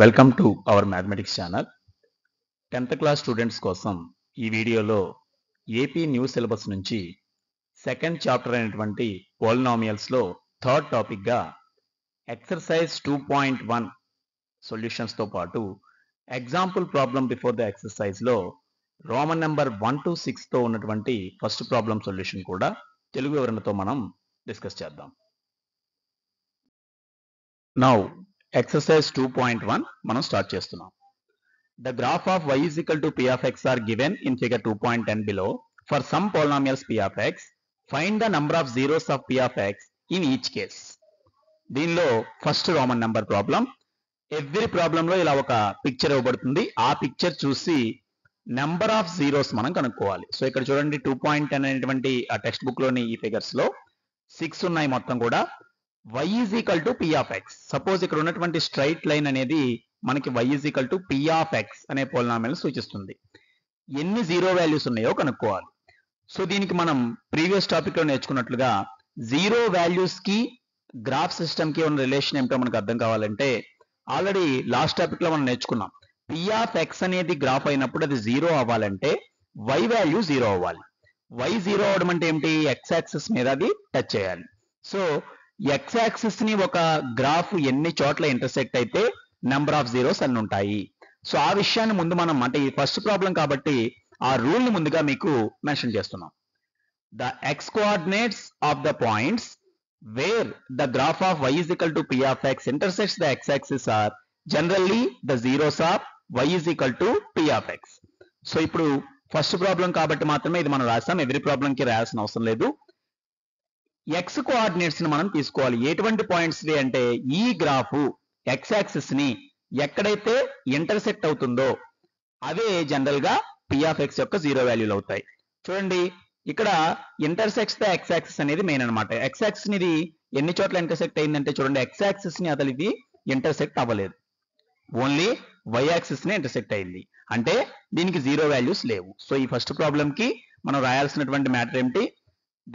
Welcome to our mathematics channel. 10th class students కోసం ఈ వీడియోలో ఏపీ న్యూ సిలబస్ నుంచి సెకండ్ చాప్టర్ అయినటువంటి పోలినామియల్స్లో థర్డ్ టాపిక్గా ఎక్సర్సైజ్ 2.1 సొల్యూషన్స్తో పాటు ఎగ్జాంపుల్ ప్రాబ్లం బిఫోర్ ద ఎక్సర్సైజ్లో రోమన్ నెంబర్ 1 to 6తో ఉన్నటువంటి ఫస్ట్ ప్రాబ్లం సొల్యూషన్ కూడా తెలుగు వివరణతో మనం డిస్కస్ చేద్దాం. నౌ ఎక్సర్సైజ్ 2.1 మనం స్టార్ట్ చేస్తున్నాం. The graph of y is equal to p of x are given in figure 2.10 below. For some polynomials p of x, find the number of zeros of p of x in each case. దీనిలో first Roman number problem. Every ప్రాబ్లంలో ఇలా ఒక picture ఇవ్వబడుతుంది. ఆ picture చూసి number of zeros మనం కనుక్కోవాలి. So ఇక్కడ చూడండి 2.10 అనేటువంటి ఆ టెక్స్ట్ బుక్ లోని ఈ ఫిగర్స్ లో 6 ఉన్నాయి మొత్తం కూడా. y is equal to p of x. Suppose ఇక్కడ ఉన్నటువంటి స్ట్రైట్ లైన్ అనేది మనకి y is equal to p of x అనే పోలినామియల్ సూచిస్తుంది. ఎన్ని జీరో వాల్యూస్ ఉన్నాయో కనుక్కోవాలి. సో దీనికి మనం ప్రీవియస్ టాపిక్ లో నేర్చుకున్నట్లుగా జీరో వాల్యూస్ కి గ్రాఫ్ సిస్టమ్ కి ఉన్న రిలేషన్ ఏమిటో మనకు అర్థం కావాలంటే ఆల్రెడీ లాస్ట్ టాపిక్ లో మనం నేర్చుకున్నాం. p of x అనేది గ్రాఫ్ అయినప్పుడు అది జీరో అవ్వాలంటే y వాల్యూ జీరో అవ్వాలి. y జీరో అవడం అంటే ఏమిటి? x యాక్సిస్ మీద అది టచ్ చేయాలి. సో x యాక్సిస్ ని ఒక గ్రాఫ్ ఎన్ని చోట్ల ఇంటర్సెక్ట్ అయితే నెంబర్ ఆఫ్ జీరోస్ అన్ని ఉంటాయి. సో ఆ విషయాన్ని ముందు మనం అంటే ఈ ఫస్ట్ ప్రాబ్లం కాబట్టి ఆ రూల్ ని ముందుగా మీకు మెన్షన్ చేస్తున్నాం. The x coordinates of the points wear the graph of y is equal to p of x intersects the x axis are generally the zeros of y is equal to p of x. So ఇప్పుడు first problem కాబట్టి మాత్రమే ఇది మనం రాసాం. Every problem కి రాయాల్సిన అవసరం లేదు. X coordinates ని మనం తీసుకోవాలి. ఎటువంటి పాయింట్స్ అంటే ఈ గ్రాఫ్ ఎక్స్ యాక్సిస్ ని ఎక్కడైతే ఇంటర్సెక్ట్ అవుతుందో అవే జనరల్ గా p of x యొక్క జీరో వాల్యూలు అవుతాయి. చూడండి ఇక్కడ ఇంటర్సెక్ట్స్ ద ఎక్స్ యాక్సిస్ అనేది మెయిన్ అనమాట. ఎక్స్ యాక్సిస్ ఇది ఎన్ని చోట్ల ఇంటర్సెక్ట్ అయిందంటే చూడండి ఎక్స్ యాక్సిస్ ని అసలు ఇది ఇంటర్సెక్ట్ అవ్వలేదు. ఓన్లీ వై యాక్సిస్ ని ఇంటర్సెక్ట్ అయింది. అంటే దీనికి జీరో వాల్యూస్ లేవు. సో ఈ ఫస్ట్ ప్రాబ్లం కి మనం రాయాల్సినటువంటి మ్యాటర్ ఏమిటి?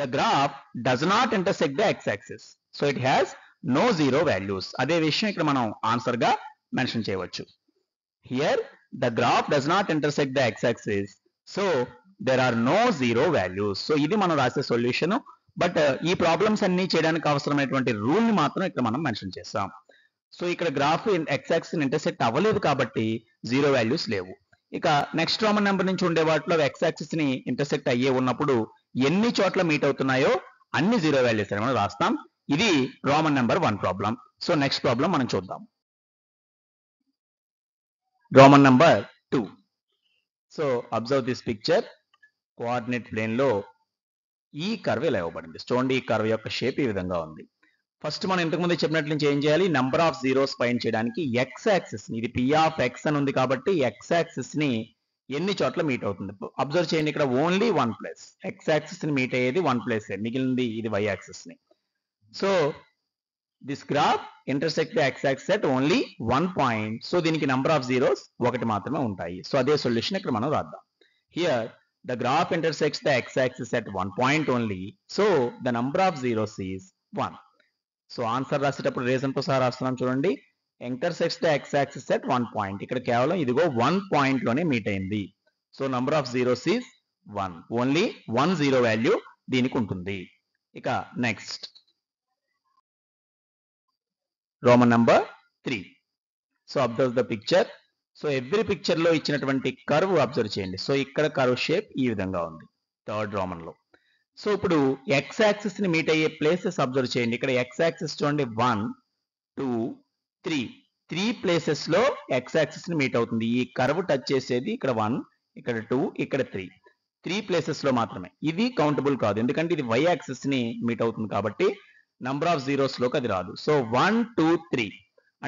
The graph does not intersect the x-axis. So it has no zero values. అదే విషయం ఇక్కడ మనం ఆన్సర్ గా మెన్షన్ చేయవచ్చు. Here the graph does not intersect the x-axis. So there are no zero values. So ఇది మనం రాసే సొల్యూషన్. బట్ ఈ ప్రాబ్లమ్స్ అన్ని చేయడానికి అవసరమైనటువంటి రూల్ ని మాత్రం ఇక్కడ మనం మెన్షన్ చేస్తాం. సో ఇక్కడ గ్రాఫ్ x-axis ఇంటర్సెక్ట్ అవ్వలేదు కాబట్టి జీరో వాల్యూస్ లేవు. ఇక నెక్స్ట్ రోమన్ నెంబర్ నుంచి ఉండే వాటిలో x-axis ని ఇంటర్సెక్ట్ అయ్యే ఉన్నప్పుడు ఎన్ని చోట్ల మీట్ అవుతున్నాయో అన్ని జీరో వాల్యూస్ అని మనం రాస్తాం. ఇది Roman number 1 problem. So next problem మనం చూద్దాం. Roman number 2. So observe this picture. Coordinate plane లో ఈ కర్వ్ ఇలా ఇవ్వబడింది. చూడండి ఈ కర్వ్ యొక్క షేప్ ఈ విధంగా ఉంది. ఫస్ట్ మనం ఇంతకుముందు చెప్పినట్లు నుంచి ఏం చేయాలి? నెంబర్ ఆఫ్ జీరోస్ ఫైండ్ చేయడానికి ఎక్స్ యాక్సిస్ ని, ఇది p of x అని ఉంది కాబట్టి ఎక్స్ యాక్సిస్ ని ఎన్ని చోట్ల మీట్ అవుతుంది అబ్జర్వ్ చేయండి. ఇక్కడ ఓన్లీ 1 ప్లేస్ ఎక్స్ యాక్సిస్ ని మీట్ అయ్యేది 1 ప్లేస్, మిగిలింది ఇది y యాక్సిస్ ని. So this graph intersect the x axis at only 1 point. So దీనికి నెంబర్ ఆఫ్ జీరోస్ 1 మాత్రమే ఉంటాయి. సో అదే సొల్యూషన్ ఇక్కడ మనం రాద్దాం. Here the graph intersects the x axis at 1 point only. So the number of zeros is 1. So answer రాసేటప్పుడు reason తో సహా రాస్తున్నాం. చూడండి intersects the x axis at 1 point. ఇక్కడ కేవలం ఇదిగో 1 పాయింట్ లోనే మీట్ అయింది. So number of zeros is 1. Only 1 zero value దీనికి ఉంటుంది. ఇక next Roman number 3. So observe the picture. So every picture లో ఇచ్చినటువంటి కర్వ్ అబ్జర్వ్ చేయండి. సో ఇక్కడ కర్వ్ షేప్ ఈ విధంగా ఉంది థర్డ్ రోమన్ లో. సో ఇప్పుడు ఎక్స్ యాక్సిస్ ని మీట్ అయ్యే ప్లేసెస్ అబ్జర్వ్ చేయండి. ఇక్కడ ఎక్స్ యాక్సిస్ చూడండి 1 2 3 ప్లేసెస్ లో ఎక్స్ యాక్సిస్ ని మీట్ అవుతుంది. ఈ కర్వ్ టచ్ చేసేది ఇక్కడ 1 ఇక్కడ 2 ఇక్కడ 3 ప్లేసెస్ లో మాత్రమే. ఇది కౌంటబుల్ కాదు ఎందుకంటే ఇది y యాక్సిస్ ని మీట్ అవుతుంది కాబట్టి నంబర్ ఆఫ్ జీరోస్ లోకి అది రాదు. సో 1 2 3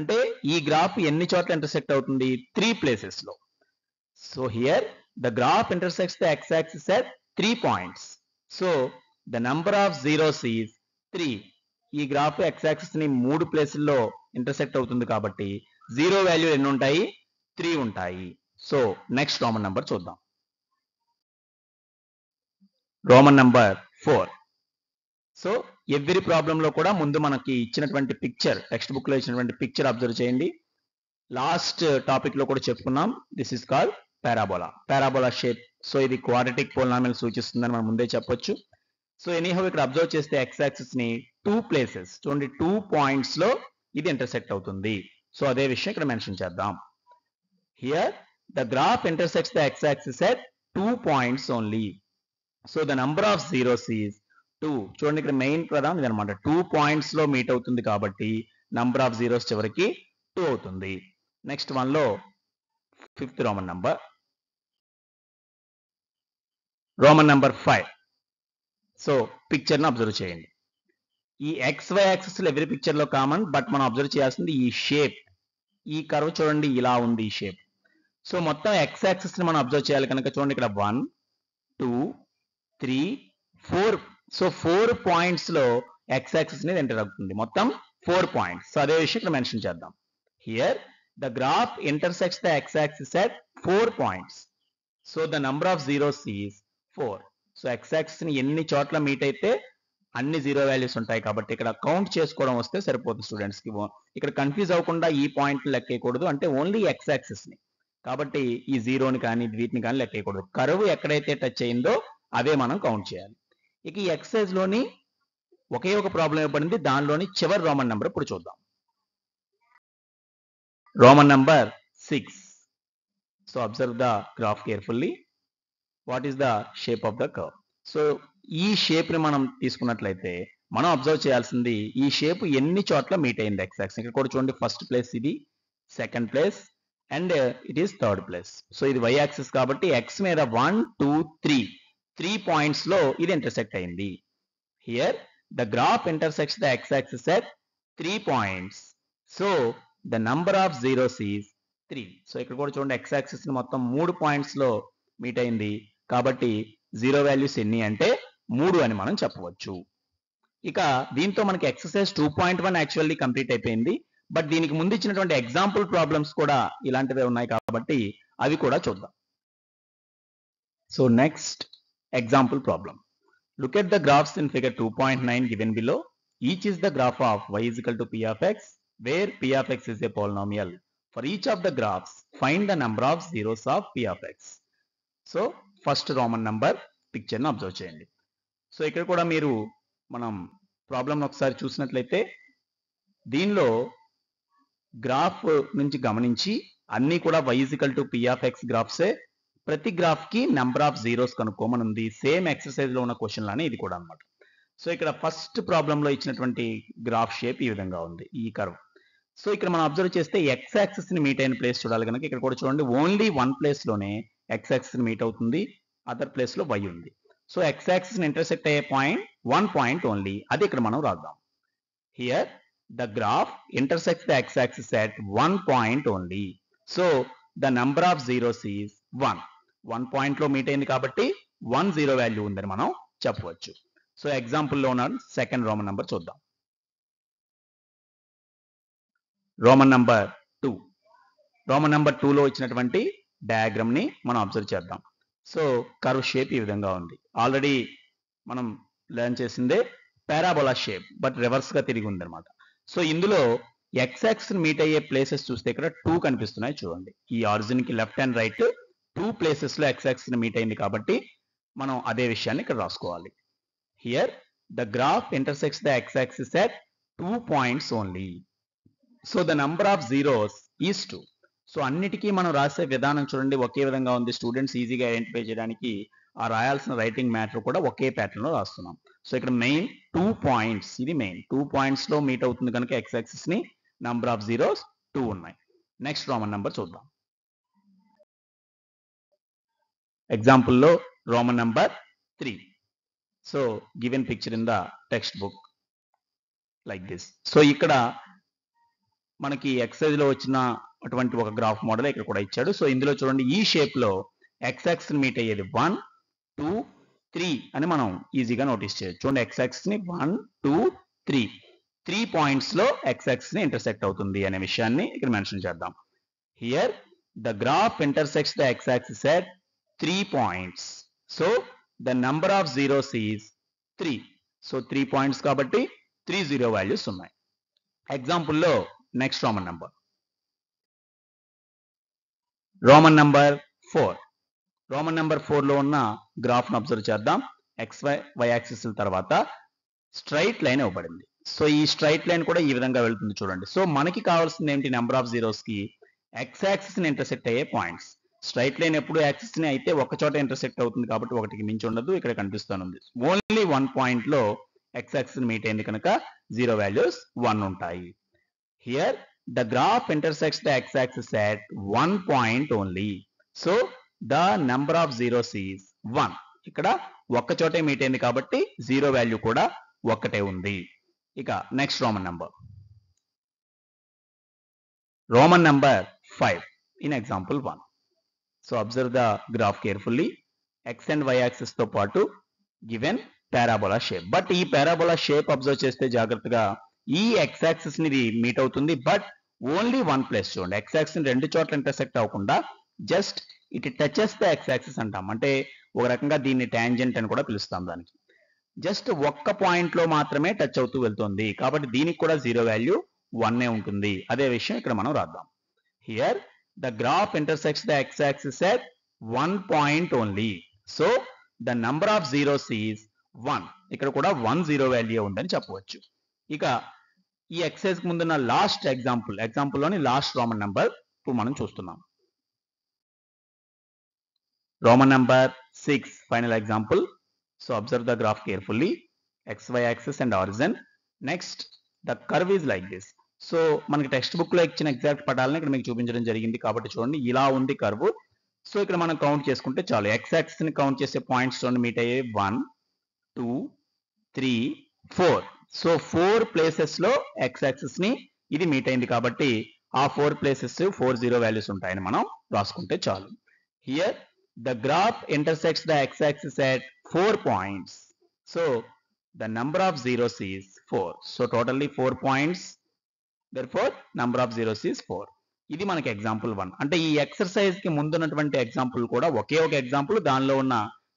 అంటే ఈ గ్రాఫ్ ఎన్ని చోట్ల ఇంటర్సెక్ట్ అవుతుంది? 3 ప్లేసెస్ లో. So here the graph intersects the x axis at 3 points. So the number of zeros is 3. ఈ గ్రాఫ్ x యాక్సిస్ ని 3 ప్లేసుల్లో ఇంటర్సెక్ట్ అవుతుంది కాబట్టి జీరో వాల్యూ ఎన్ని ఉంటాయి? 3 ఉంటాయి. సో నెక్స్ట్ రోమన్ నెంబర్ చూద్దాం. Roman number 4. So every problem లో కూడా ముందు మనకి ఇచ్చినటువంటి పిక్చర్ టెక్స్ట్ బుక్ లో ఇచ్చినటువంటి పిక్చర్ అబ్జర్వ్ చేయండి. లాస్ట్ టాపిక్ లో కూడా చెప్పుకున్నాం. This is called parabola shape. So ఇది క్వాడ్రాటిక్ పోలినామియల్ సూచిస్తుందని మనం ముందే చెప్పొచ్చు. సో ఎనీహౌ ఇక్కడ అబ్జర్వ్ చేస్తే ఎక్స్ యాక్సిస్ ని 2 ప్లేసెస్ చూడండి 2 పాయింట్స్ లో ఇది ఇంటర్సెక్ట్ అవుతుంది. సో అదే విషయం ఇక్కడ మెన్షన్ చేద్దాం. Here the graph intersects the X axis at 2 points only. So the number of zeros is 2. చూడండి ఇక్కడ మెయిన్ ప్రధానం ఇది అనమాట. 2 పాయింట్స్ లో మీట్ అవుతుంది కాబట్టి నంబర్ ఆఫ్ జీరోస్ చివరికి 2 అవుతుంది. నెక్స్ట్ వన్ లో 5th Roman number 5. So picture ని అబ్జర్వ్ చేయండి. ఈ XY యాక్సిస్ లో ఎవరి పిక్చర్ లో కామన్, బట్ మనం అబ్జర్వ్ చేయాల్సింది ఈ షేప్. ఈ కర్వ్ చూడండి ఇలా ఉంది ఈ షేప్. సో మొత్తం X యాక్సిస్ ని మనం అబ్జర్వ్ చేయాలి కనుక చూడండి ఇక్కడ 1 2 3 4. సో 4 పాయింట్స్ లో X యాక్సిస్ అనేది ఎంటర్ అవుతుంది. మొత్తం 4 పాయింట్స్. సో అదే విషయం ఇక్కడ మెన్షన్ చేద్దాం. Here the graph intersects the X axis at 4 points. So the number of zeros is 4. So X axis ని ఎన్ని చోట్ల మీట్ అయితే అన్ని జీరో వాల్యూస్ ఉంటాయి కాబట్టి ఇక్కడ కౌంట్ చేసుకోవడం వస్తే సరిపోతుంది స్టూడెంట్స్ కి. ఇక్కడ కన్ఫ్యూజ్ అవ్వకుండా ఈ పాయింట్ లెక్కేయకూడదు, అంటే ఓన్లీ X యాక్సిస్ ని. కాబట్టి ఈ జీరోని కానీ వీటిని కానీ లెక్కేయకూడదు. కర్వ్ ఎక్కడైతే టచ్ అయిందో అవే మనం కౌంట్ చేయాలి. ఇక ఈ ఎక్సర్సైజ్ లోని ఒకే ఒక ప్రాబ్లం ఇవ్వబడింది. దానిలోని చివరి రోమన్ నెంబర్ ఇప్పుడు చూద్దాం. Roman number 6. So observe the graph carefully. What is the shape of the curve? So ఈ షేప్ ని మనం తీసుకున్నట్లయితే మనం అబ్జర్వ్ చేయాల్సింది ఈ షేప్ ఎన్ని చోట్ల మీట్ అయింది ఎక్స్ యాక్సిస్. ఇక్కడ కూడా చూడండి ఫస్ట్ ప్లేస్ ఇది, second place and it is third place. So ఇది వై యాక్సిస్ కాబట్టి ఎక్స్ మీద 1 2 3 పాయింట్స్ లో ఇది ఇంటర్సెక్ట్ అయింది. Here the graph intersects the X axis at 3 points. So the number of zeros is 3. So ఇక్కడ కూడా చూడండి ఎక్స్ యాక్సిస్ ని మొత్తం 3 పాయింట్స్ లో మీట్ అయింది కాబట్టి జీరో వాల్యూస్ ఎన్ని అంటే 3 అని మనం చెప్పవచ్చు. ఇక దీంతో మనకి ఎక్సర్సైజ్ 2.1 యాక్చువల్లీ కంప్లీట్ అయిపోయింది. బట్ దీనికి ముందు ఇచ్చినటువంటి ఎగ్జాంపుల్ ప్రాబ్లమ్స్ కూడా ఇలాంటివే ఉన్నాయి కాబట్టి అవి కూడా చూద్దాం. So next example problem. Look at the graphs in figure 2.9 given below. Each is the graph of y is equal to p of x, where p of x is a polynomial. For each of the graphs, find the number of zeros of p of x. So first Roman number picture ని observe చేయండి. So ఇక్కడ కూడా మీరు మనం problem ఒకసారి చూసినట్లయితే దీనిలో graph నుంచి గమనించి అన్ని కూడా y is equal to p of x గ్రాఫ్సే. ప్రతి గ్రాఫ్ కి నెంబర్ ఆఫ్ జీరోస్ కనుక్కోమని ఉంది. సేమ్ ఎక్సర్సైజ్ లో ఉన్న క్వశ్చన్ లానే ఇది కూడా అనమాట. సో ఇక్కడ ఫస్ట్ ప్రాబ్లం లో ఇచ్చినటువంటి గ్రాఫ్ షేప్ ఈ విధంగా ఉంది, ఈ కర్వ్. సో ఇక్కడ మనం అబ్జర్వ్ చేస్తే ఎక్స్ యాక్సిస్ ని మీట్ అయిన ప్లేస్ చూడాలి కనుక ఇక్కడ కూడా చూడండి ఓన్లీ 1 ప్లేస్ లోనే ఎక్స్ యాక్సిస్ ని మీట్ అవుతుంది, అదర్ ప్లేస్ లో y ఉంది. సో ఎక్స్ యాక్సిస్ ని ఇంటర్సెక్ట్ అయ్యే పాయింట్ 1 పాయింట్ ఓన్లీ, అది ఇక్కడ మనం రాద్దాం. Here the graph intersects the X axis at 1 point only. So the number of zeros is 1. 1 point లో మీట్ అయింది కాబట్టి 1 జీరో వాల్యూ ఉందని మనం చెప్పవచ్చు. సో ఎగ్జాంపుల్ లో ఉన్న సెకండ్ రోమన్ నంబర్ చూద్దాం. Roman number 2. రోమన్ నంబర్ 2 లో ఇచ్చినటువంటి డయాగ్రామ్ ని మనం అబ్జర్వ్ చేద్దాం. సో కర్వ్ షేప్ ఈ విధంగా ఉంది. ఆల్రెడీ మనం లెర్న్ చేసిందే పారాబోలా షేప్, బట్ రివర్స్ గా తిరిగి ఉంది అనమాట. సో ఇందులో ఎక్స్ యాక్సిస్ మీట్ అయ్యే ప్లేసెస్ చూస్తే ఇక్కడ 2 కనిపిస్తున్నాయి చూడండి. ఈ ఆరిజిన్ కి లెఫ్ట్ అండ్ రైట్ 2 ప్లేసెస్ లో ఎక్స్ యాక్సిస్ మీట్ అయింది కాబట్టి మనం అదే విషయాన్ని ఇక్కడ రాసుకోవాలి. Here the graph intersects the X axis at 2 points only. So the number of zeros is 2. So అన్నిటికీ మనం రాసే విధానం చూడండి ఒకే విధంగా ఉంది. స్టూడెంట్స్ ఈజీగా ఐడెంటిఫై చేయడానికి ఆ రాయాల్సిన రైటింగ్ మ్యాటర్ కూడా ఒకే ప్యాటర్న్ లో రాస్తున్నాం. సో ఇక్కడ మెయిన్ 2 పాయింట్స్, ఇది మెయిన్ 2 పాయింట్స్ లో మీట్ అవుతుంది కనుక ఎక్స్ యాక్సిస్ ని నంబర్ ఆఫ్ జీరోస్ 2 ఉన్నాయి. నెక్స్ట్ రోమన్ నంబర్ చూద్దాం. ఎగ్జాంపుల్ లో Roman number 3. So given picture in the text book like this. So ఇక్కడ మనకి ఎక్సైజ్ లో వచ్చిన అటువంటి ఒక గ్రాఫ్ మోడల్ ఇక్కడ కూడా ఇచ్చాడు. సో ఇందులో చూడండి ఈ షేప్ లో ఎక్స్ యాక్సిస్ మీట్ అయ్యేది 1 2 3 అని మనం ఈజీగా నోటీస్ చేయొచ్చు. చూడండి ఎక్స్ యాక్సిస్ ని 1 2 3 పాయింట్స్ లో ఎక్స్ యాక్సిస్ ని ఇంటర్సెక్ట్ అవుతుంది అనే విషయాన్ని ఇక్కడ మెన్షన్ చేద్దాం. Here the graph intersects the X axis at 3 points. So the number of zeros is 3. So 3 points కాబట్టి 3 జీరో వాల్యూస్ ఉన్నాయి. ఎగ్జాంపుల్ లో next Roman number Roman number 4. Roman number 4 లో ఉన్న గ్రాఫ్ ను అబ్జర్వ్ చేద్దాం. y యాక్సిస్ తర్వాత straight line ఇవ్వబడింది. So ఈ స్ట్రైట్ లైన్ కూడా ఈ విధంగా వెళ్తుంది చూడండి. సో మనకి కావాల్సింది ఏంటి? నెంబర్ ఆఫ్ జీరోస్ కి x యాక్సిస్ ని ఇంటర్సెక్ట్ అయ్యే పాయింట్స్. స్ట్రైట్ లైన్ ఎప్పుడు యాక్సిస్ ని అయితే ఒక చోట ఇంటర్సెక్ట్ అవుతుంది కాబట్టి ఒకటికి మించి ఉండదు. ఇక్కడ కనిపిస్తుంది ఓన్లీ 1 పాయింట్ లో x యాక్సిస్ ని మీట్ అయింది కనుక 0 వాల్యూస్ 1 ఉంటాయి. Here the graph intersects the x axis at 1 point only. So the number of zeros is 1. ఇక్కడ ఒక్క చోటే మీట్ అయింది కాబట్టి 0 వాల్యూ కూడా ఒక్కటే ఉంది. ఇక next Roman number 5 in example 1. So observe the graph carefully. x and y axis తో పాటు గివెన్ పారాబోలా షేప్. బట్ ఈ పారాబోలా షేప్ అబ్జర్వ్ చేస్తే జాగ్రత్తగా ఈ x యాక్సిస్ ని మీట్ అవుతుంది. బట్ ఓన్లీ 1 ప్లేస్ చూడండి. x యాక్సిస్ ని రెండు చోట్ల ఇంటర్సెక్ట్ అవ్వకుండా just it touches the x axis అంటాం. అంటే ఒక రకంగా దీన్ని టాంజెంట్ అని కూడా పిలుస్తాం. దానికి జస్ట్ ఒక్క పాయింట్ లో మాత్రమే టచ్ అవుతూ వెళ్తుంది కాబట్టి దీనికి కూడా 0 వాల్యూ 1 ఉంటుంది. అదే విషయం ఇక్కడ మనం రాద్దాం. Here the graph intersects the x axis at 1 point only. So the number of zeros is 1. ఇక్కడ కూడా 1 0 వాల్యూ ఉందని చెప్పవచ్చు. ఇక ఈ ఎక్సైజ్ కి ముందున్న లాస్ట్ ఎగ్జాంపుల్ లోని లాస్ట్ రోమన్ నంబర్ 2 మనం చూస్తున్నాం. Roman number 6 final example. So observe the graph carefully. xy axis and origin. Next the curve is like this. So మనకి టెక్స్ట్ బుక్ లో ఇచ్చిన ఎగ్జాక్ట్ పటాలను ఇక్కడ మీకు చూపించడం జరిగింది కాబట్టి చూడండి ఇలా ఉంది కర్వ్. సో ఇక్కడ మనం కౌంట్ చేసుకుంటే చాలు. x యాక్సిస్ ని కౌంట్ చేసే పాయింట్స్ చూడండి మీట్ అయ్యే 1 2 3 4. సో 4 ప్లేసెస్ లో x యాక్సిస్ ని ఇది మీట్ అయింది కాబట్టి ఆ 4 ప్లేసెస్ 4 0 వాల్యూస్ ఉంటాయని మనం రాసుకుంటే చాలు. Here the graph intersects the x axis at 4 points. So the number of zeros is 4. So totally 4 points. therefore number of zeros is 4. ఇది మనకి ఎగ్జాంపుల్ 1. అంటే ఈ ఎక్సర్సైజ్ కి ముందున్నటువంటి ఎగ్జాంపుల్ కూడా ఒకే ఒక ఎగ్జాంపుల్, దానిలో ఉన్న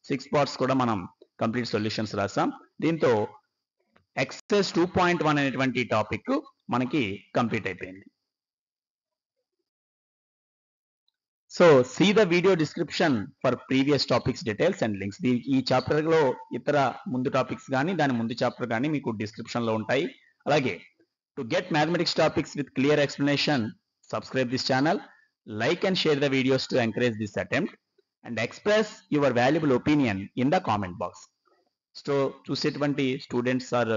6 పార్ట్స్ కూడా మనం కంప్లీట్ సొల్యూషన్స్ రాసాం. దీంతో ఎక్సర్సైజ్ 2.1 అనేటువంటి టాపిక్ మనకి కంప్లీట్ అయిపోయింది. So see the video description for previous topics details and links. ఈ చాప్టర్ లో ఇతర ముందు టాపిక్స్ కానీ దాని ముందు చాప్టర్ కానీ మీకు డిస్క్రిప్షన్ లో ఉంటాయి. అలాగే to get mathematics topics with clear explanation, subscribe this channel, like and share the videos to encourage this attempt, and express your valuable opinion in the comment box. So చూసేటువంటి students are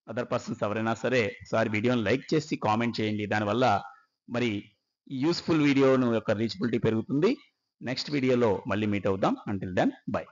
other persons ఎవరైనా సరే sir వీడియోని like చేసి comment చేయండి. దానివల్ల మరి useful వీడియోను యొక్క రీచబిలిటీ పెరుగుతుంది. నెక్స్ట్ వీడియోలో మళ్ళీ మీట్ అవుదాం. Until then by.